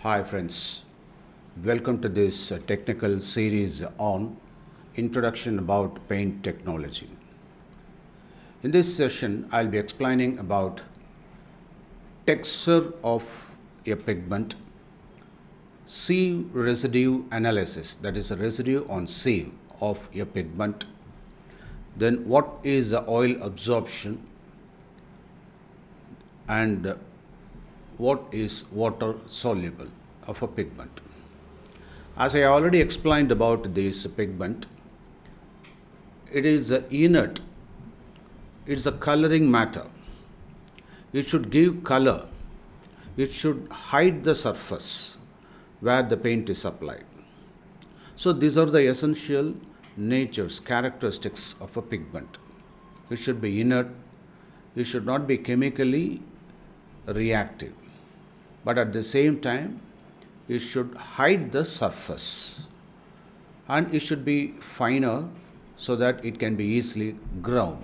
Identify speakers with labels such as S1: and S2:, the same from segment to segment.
S1: Hi friends, welcome to this technical series on Introduction about Paint Technology. In this session, I'll be explaining about texture of a pigment, sieve residue analysis, that is a residue on sieve of a pigment, then what is the oil absorption and what is water soluble of a pigment. As I already explained about this pigment, it is inert, it's a coloring matter. It should give color, it should hide the surface where the paint is applied. So these are the essential natures, characteristics of a pigment. It should be inert, it should not be chemically reactive, but at the same time it should hide the surface and it should be finer so that it can be easily ground.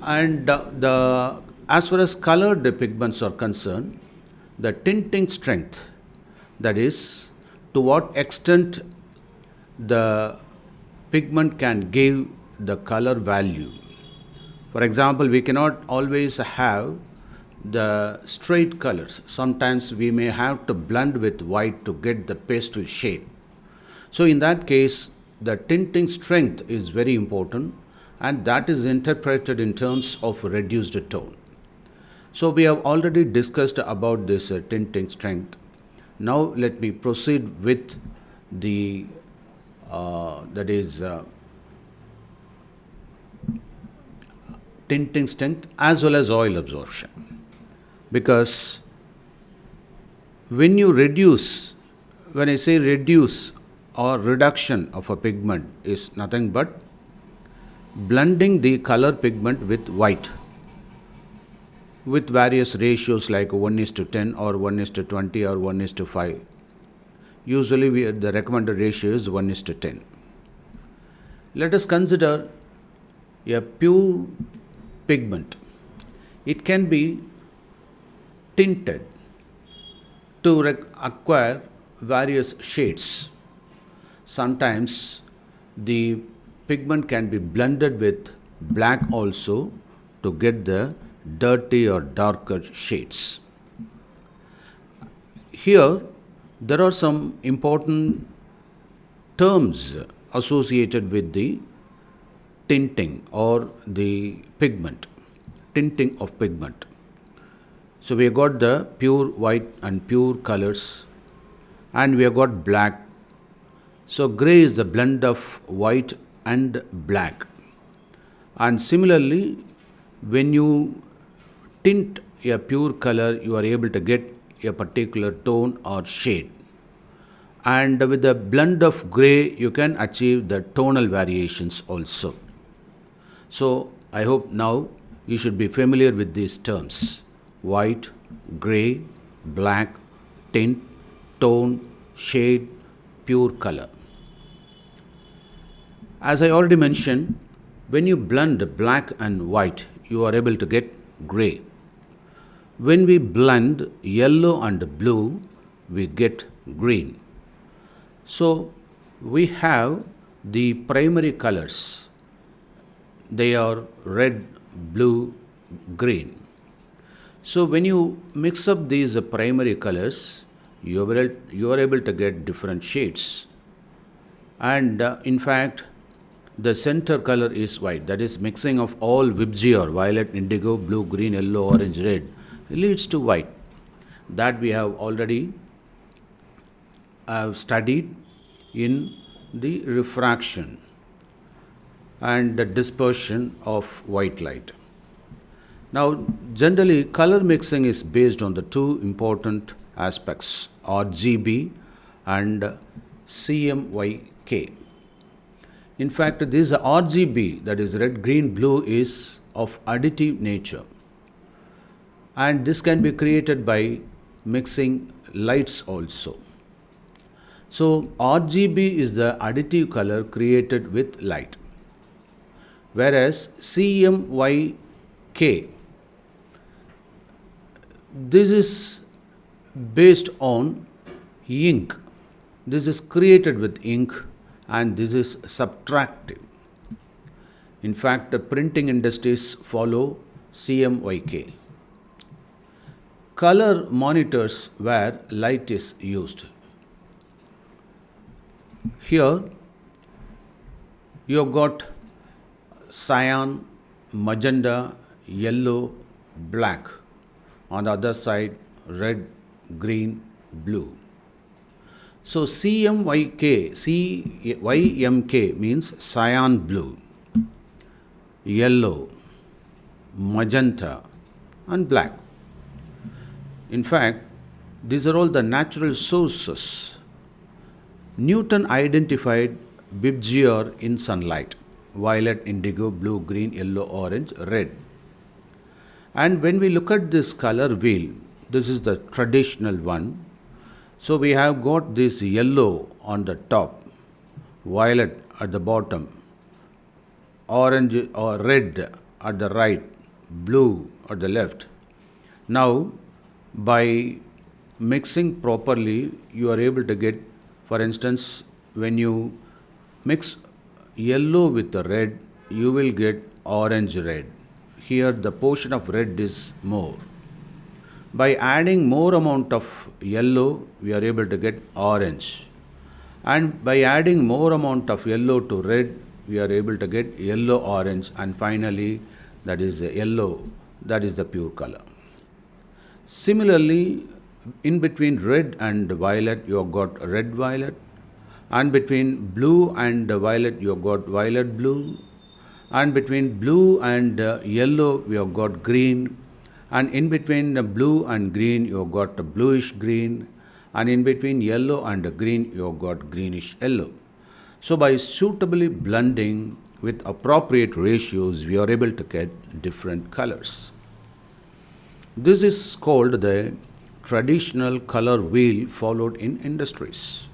S1: And as far as colored pigments are concerned, the tinting strength, that is to what extent the pigment can give the color value. For example, we cannot always have the straight colors. Sometimes we may have to blend with white to get the pastel shade. So in that case, the tinting strength is very important, and that is interpreted in terms of reduced tone. So we have already discussed about this tinting strength. Now let me proceed with the tinting strength as well as oil absorption. Because when I say reduce or reduction of a pigment is nothing but blending the color pigment with white with various ratios like 1:10 or 1:20 or 1:5. Usually the recommended ratio is 1:10. Let us consider a pure pigment. It can be tinted to acquire various shades. Sometimes the pigment can be blended with black also to get the dirty or darker shades. Here, there are some important terms associated with the tinting or the pigment, tinting of pigment. So we have got the pure white and pure colors, and we have got black. So gray is the blend of white and black. And similarly, when you tint a pure color, you are able to get a particular tone or shade. And with the blend of gray, you can achieve the tonal variations also. So I hope now you should be familiar with these terms: white, gray, black, tint, tone, shade, pure color. As I already mentioned, when you blend black and white, you are able to get gray. When we blend yellow and blue, we get green. So we have the primary colors. They are red, blue, green. So when you mix up these primary colors, you are able to get different shades. And in fact, the center color is white. That is mixing of all VIBGY or violet, indigo, blue, green, yellow, orange, red leads to white. That we have already studied in the refraction and the dispersion of white light. Now, generally, color mixing is based on the two important aspects, RGB and CMYK. In fact, this RGB, that is red, green, blue, is of additive nature. And this can be created by mixing lights also. So, RGB is the additive color created with light. Whereas CMYK This is based on ink. This is created with ink and this is subtractive. In fact, the printing industries follow CMYK. Color monitors where light is used. Here you have got cyan, magenta, yellow, black. On the other side, red, green, blue. So CYMK means cyan blue, yellow, magenta, and black. In fact, these are all the natural sources. Newton identified Vibgyor in sunlight: violet, indigo, blue, green, yellow, orange, red. And when we look at this color wheel, this is the traditional one. So we have got this yellow on the top, violet at the bottom, orange or red at the right, blue at the left. Now, by mixing properly, you are able to get, for instance, when you mix yellow with the red, you will get orange red. Here the portion of red is more. By adding more amount of yellow, we are able to get orange. And by adding more amount of yellow to red, we are able to get yellow orange, and finally that is yellow, that is the pure color. Similarly, in between red and violet, you have got red violet, and between blue and violet, you have got violet blue, and between blue and yellow, we have got green, and in between blue and green, you have got bluish green, and in between yellow and green, you have got greenish yellow. So by suitably blending with appropriate ratios, we are able to get different colors. This is called the traditional color wheel followed in industries.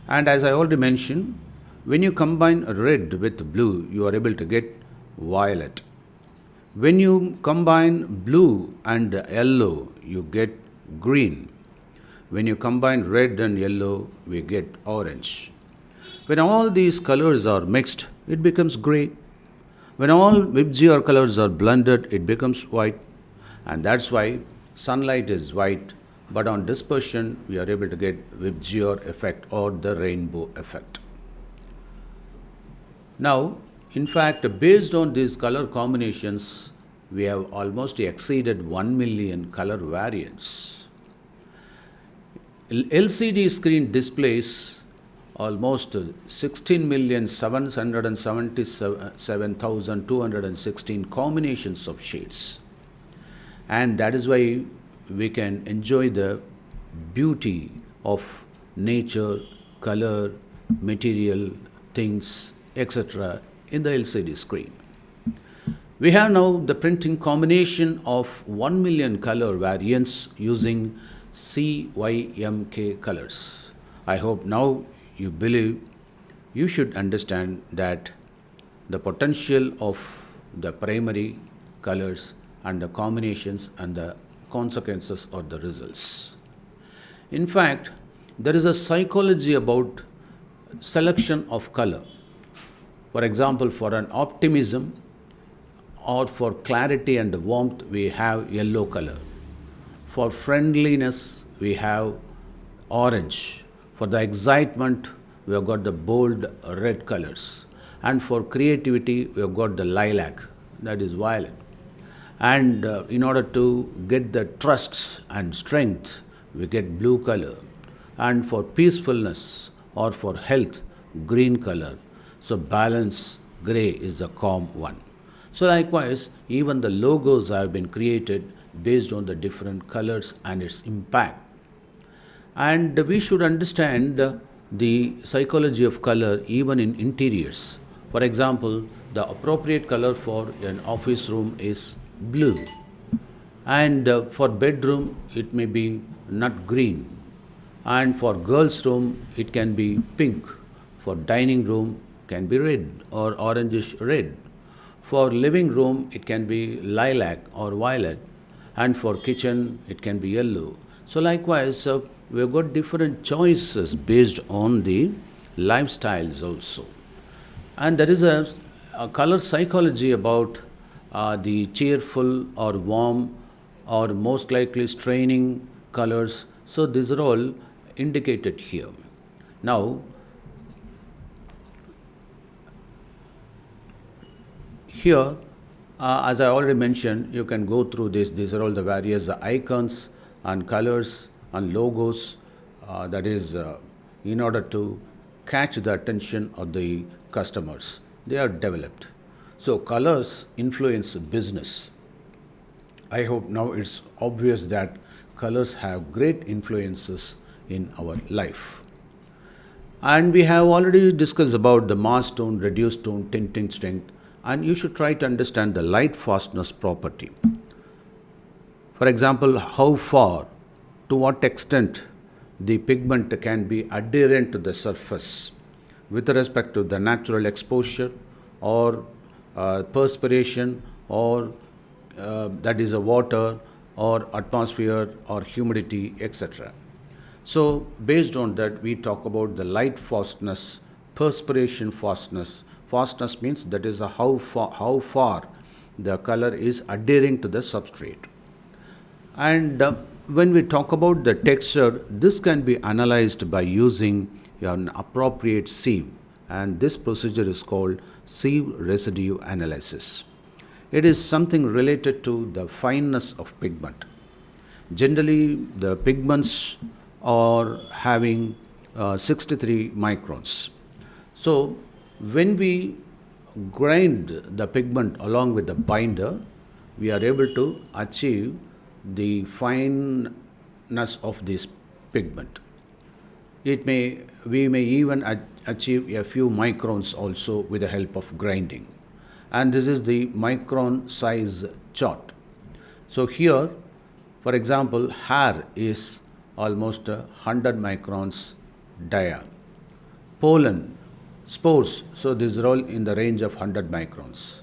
S1: And as I already mentioned, when you combine red with blue, you are able to get violet. When you combine blue and yellow, you get green. When you combine red and yellow, we get orange. When all these colors are mixed, it becomes gray. When all Vibgyor colors are blended, it becomes white. And that's why sunlight is white, but on dispersion, we are able to get Vibgyor effect or the rainbow effect. Now, in fact, based on these color combinations, we have almost exceeded 1 million color variants. LCD screen displays almost 16,777,216 combinations of shades. And that is why we can enjoy the beauty of nature, color, material, things, etc. in the LCD screen. We have now the printing combination of 1 million color variants using CYMK colors. I hope now you believe you should understand that the potential of the primary colors and the combinations and the consequences or the results. In fact, there is a psychology about selection of color. For example, for an optimism or for clarity and warmth, we have yellow color. For friendliness, we have orange. For the excitement, we have got the bold red colors. And for creativity, we have got the lilac, that is violet. And in order to get the trust and strength, we get blue color. And for peacefulness or for health, green color. So balance, gray is the calm one. So likewise, even the logos have been created based on the different colors and its impact. And we should understand the psychology of color even in interiors. For example, the appropriate color for an office room is blue, and for bedroom it may be nut green, and for girls room it can be pink, for dining room can be red or orangish red, for living room it can be lilac or violet, and for kitchen it can be yellow. So likewise, we've got different choices based on the lifestyles also. And there is a color psychology about the cheerful or warm or most likely straining colors. So these are all indicated here. Now, here, as I already mentioned, you can go through this. These are all the various icons and colors and logos, that is, in order to catch the attention of the customers. They are developed. So, colors influence business. I hope now it's obvious that colors have great influences in our life. And we have already discussed about the mass tone, reduced tone, tinting strength, and you should try to understand the light fastness property. For example, how far, to what extent the pigment can be adherent to the surface with respect to the natural exposure or perspiration or that is a water or atmosphere or humidity, etc. So, based on that, we talk about the light fastness, perspiration fastness. Fastness means that is how far the color is adhering to the substrate. And when we talk about the texture, this can be analyzed by using an appropriate sieve, and this procedure is called sieve residue analysis. It is something related to the fineness of pigment. Generally, the pigments are having 63 microns. So, when we grind the pigment along with the binder, we are able to achieve the fineness of this pigment. We may even achieve a few microns also with the help of grinding. And this is the micron size chart. So here, for example, hair is almost 100 microns dia. Pollen, spores, so these are all in the range of 100 microns.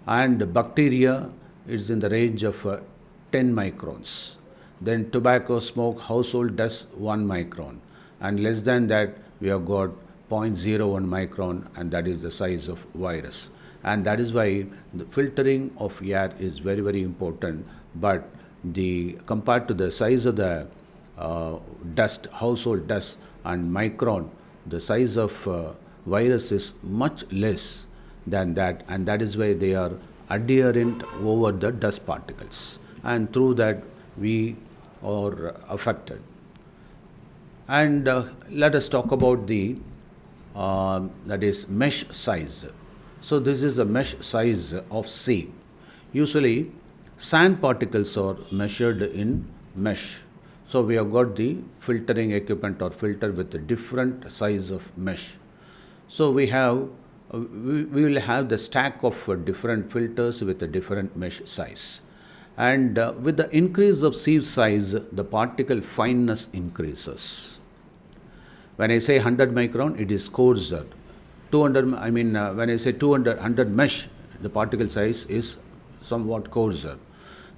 S1: And bacteria is in the range of 10 microns. Then tobacco, smoke, household dust 1 micron. And less than that, we have got 0.01 micron, and that is the size of virus. And that is why the filtering of air is very, very important. But compared to the size of the dust, household dust, and micron, the size of virus is much less than that, and that is why they are adherent over the dust particles, and through that we are affected. And let us talk about the that is mesh size. So this is a mesh size of sea. Usually sand particles are measured in mesh. So we have got the filtering equipment or filter with a different size of mesh. So we will have the stack of different filters with a different mesh size. And with the increase of sieve size, the particle fineness increases. When I say 100 micron, it is coarser. 200, when I say 100 mesh, the particle size is somewhat coarser.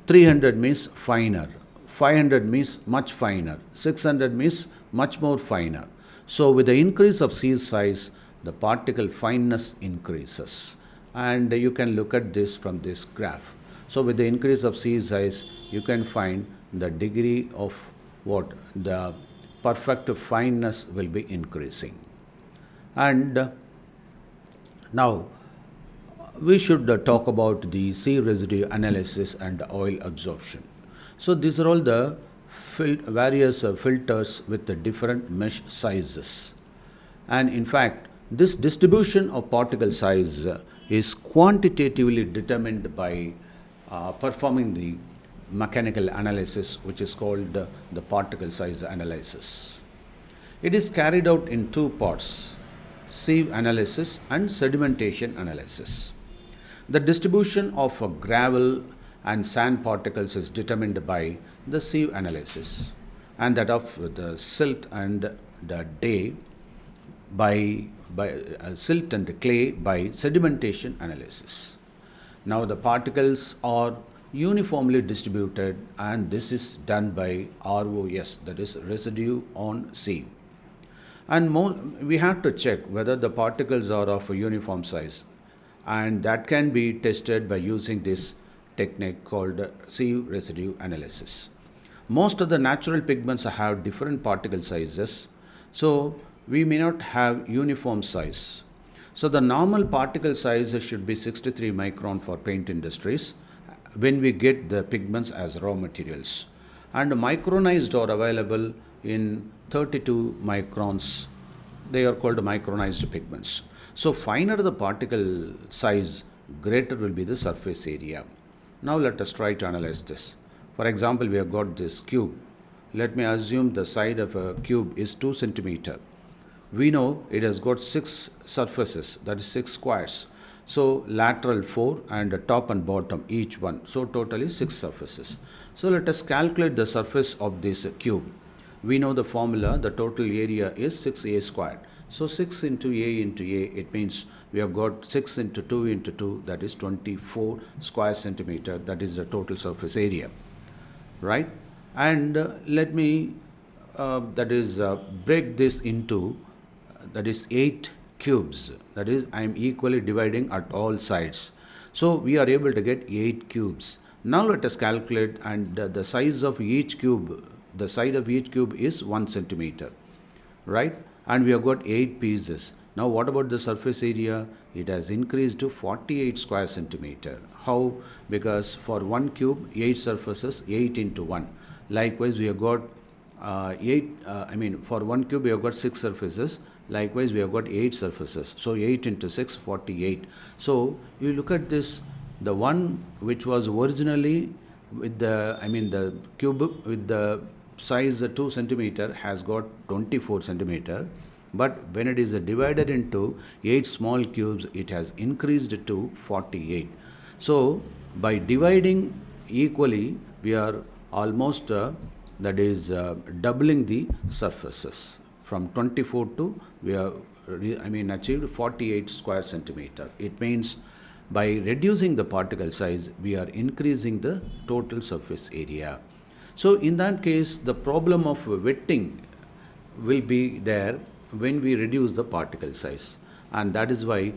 S1: 300 means finer. 500 means much finer. 600 means much more finer. So with the increase of sieve size, the particle fineness increases. And you can look at this from this graph. So with the increase of sieve size, you can find the degree of what the perfect fineness will be increasing. And now we should talk about the sieve residue analysis and oil absorption. So these are all the various filters with the different mesh sizes. And in fact, this distribution of particle size is quantitatively determined by performing the mechanical analysis, which is called the particle size analysis. It is carried out in two parts: sieve analysis and sedimentation analysis. The distribution of gravel and sand particles is determined by the sieve analysis, and that of the silt and the day by silt and clay by sedimentation analysis. Now the particles are uniformly distributed, and this is done by ROS, that is residue on sieve. And we have to check whether the particles are of a uniform size, and that can be tested by using this technique called sieve residue analysis. Most of the natural pigments have different particle sizes, so we may not have uniform size. So the normal particle size should be 63 micron for paint industries when we get the pigments as raw materials. And micronized are available in 32 microns. They are called micronized pigments. So finer the particle size, greater will be the surface area. Now let us try to analyze this. For example, we have got this cube. Let me assume the side of a cube is 2 centimeter. We know it has got 6 surfaces, that is 6 squares. So lateral 4 and top and bottom each one. So totally 6 surfaces. So let us calculate the surface of this cube. We know the formula, the total area is 6a squared. So 6 into a, it means we have got 6 into 2 into 2, that is 24 square centimeter. That is the total surface area, right? And let me break this into, that is 8 cubes. That is, I am equally dividing at all sides. So we are able to get 8 cubes. Now let us calculate, and the size of each cube, the side of each cube is 1 centimeter, right? And we have got 8 pieces. Now what about the surface area? It has increased to 48 square centimeter. How? Because for 1 cube, 8 surfaces, 8 into 1. Likewise, we have got for 1 cube we have got 6 surfaces. Likewise, we have got 8 surfaces. So 8 into 6, 48. So you look at this, the one which was originally with the cube with the size 2 centimeter has got 24 centimeter. But when it is divided into 8 small cubes, it has increased to 48. So by dividing equally, we are almost doubling the surfaces. From 24 to we have achieved 48 square centimeter. It means by reducing the particle size, we are increasing the total surface area. So in that case, the problem of wetting will be there when we reduce the particle size, and that is why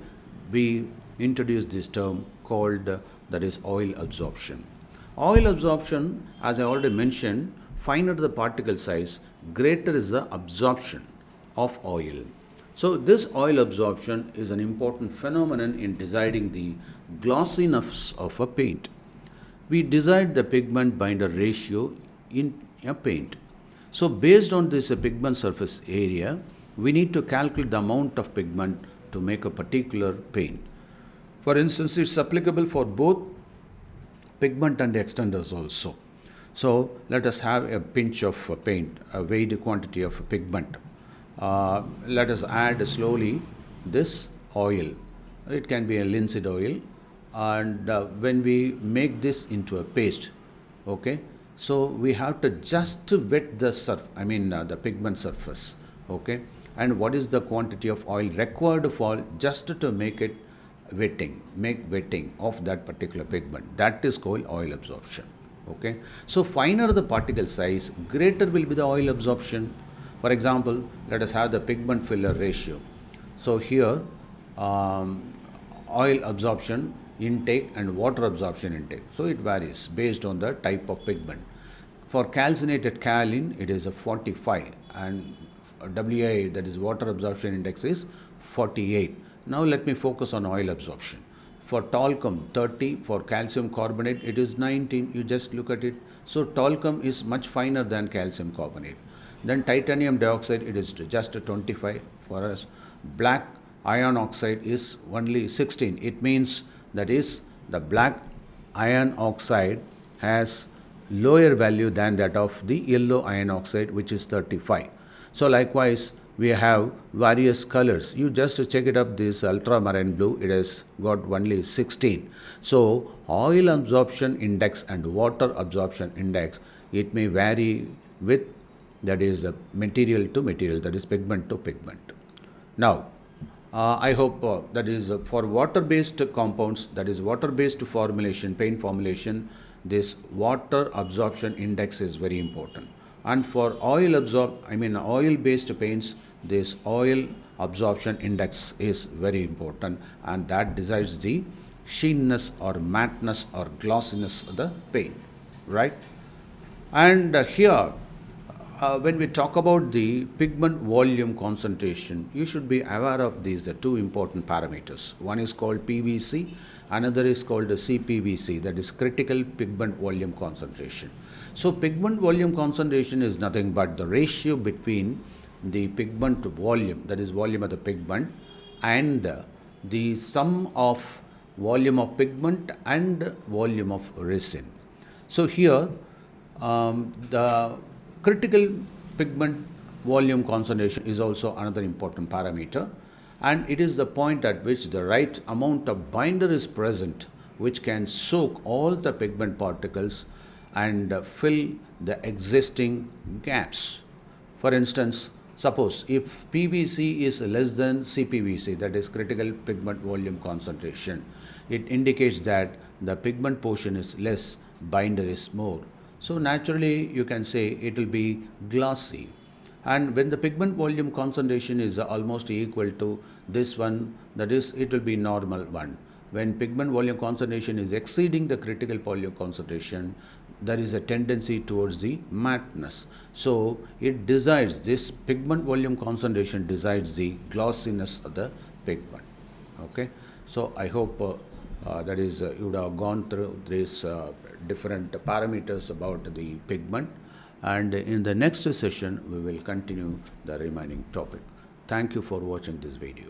S1: we introduce this term called that is oil absorption. Oil absorption, as I already mentioned, finer the particle size, greater is the absorption of oil. So this oil absorption is an important phenomenon in deciding the glossiness of a paint. We decide the pigment binder ratio in a paint. So based on this pigment surface area, we need to calculate the amount of pigment to make a particular paint. For instance, it's applicable for both pigment and extenders also. So let us have a pinch of paint, a weighed quantity of pigment. Let us add slowly this oil. It can be a linseed oil, and when we make this into a paste, okay, so we have to just wet the the pigment surface, okay. And what is the quantity of oil required for just to make it wetting of that particular pigment? That is called oil absorption. Okay. So finer the particle size, greater will be the oil absorption. For example, let us have the pigment filler ratio. So here, oil absorption intake and water absorption intake. So it varies based on the type of pigment. For calcinated kaolin, it is a 45, and WI, that is water absorption index, is 48. Now let me focus on oil absorption. For talcum, 30. For calcium carbonate, it is 19. You just look at it. So talcum is much finer than calcium carbonate. Then titanium dioxide, it is just 25. For us, black iron oxide is only 16. It means that is the black iron oxide has lower value than that of the yellow iron oxide, which is 35. So likewise, we have various colors. You just check it up, this ultramarine blue, it has got only 16. So oil absorption index and water absorption index, it may vary with, that is material to material, that is pigment to pigment. Now, I hope that is for water-based compounds, that is water-based formulation, paint formulation, this water absorption index is very important. And for oil based paints, this oil absorption index is very important, and that decides the sheenness or mateness or glossiness of the paint, right? And here, when we talk about the pigment volume concentration, you should be aware of these two important parameters. One is called PVC, another is called CPVC, that is critical pigment volume concentration. So, pigment volume concentration is nothing but the ratio between the pigment volume, that is volume of the pigment, and the sum of volume of pigment and volume of resin. So here, the critical pigment volume concentration is also another important parameter, and it is the point at which the right amount of binder is present, which can soak all the pigment particles and fill the existing gaps. For instance, suppose if PVC is less than CPVC, that is critical pigment volume concentration, it indicates that the pigment portion is less, binder is more. So naturally you can say it will be glossy. And when the pigment volume concentration is almost equal to this one, that is, it will be normal one. When pigment volume concentration is exceeding the critical volume concentration, there is a tendency towards the mateness. So it decides, this pigment volume concentration decides the glossiness of the pigment. Okay, so I hope that is you would have gone through these different parameters about the pigment, and in the next session we will continue the remaining topic. Thank you for watching this video.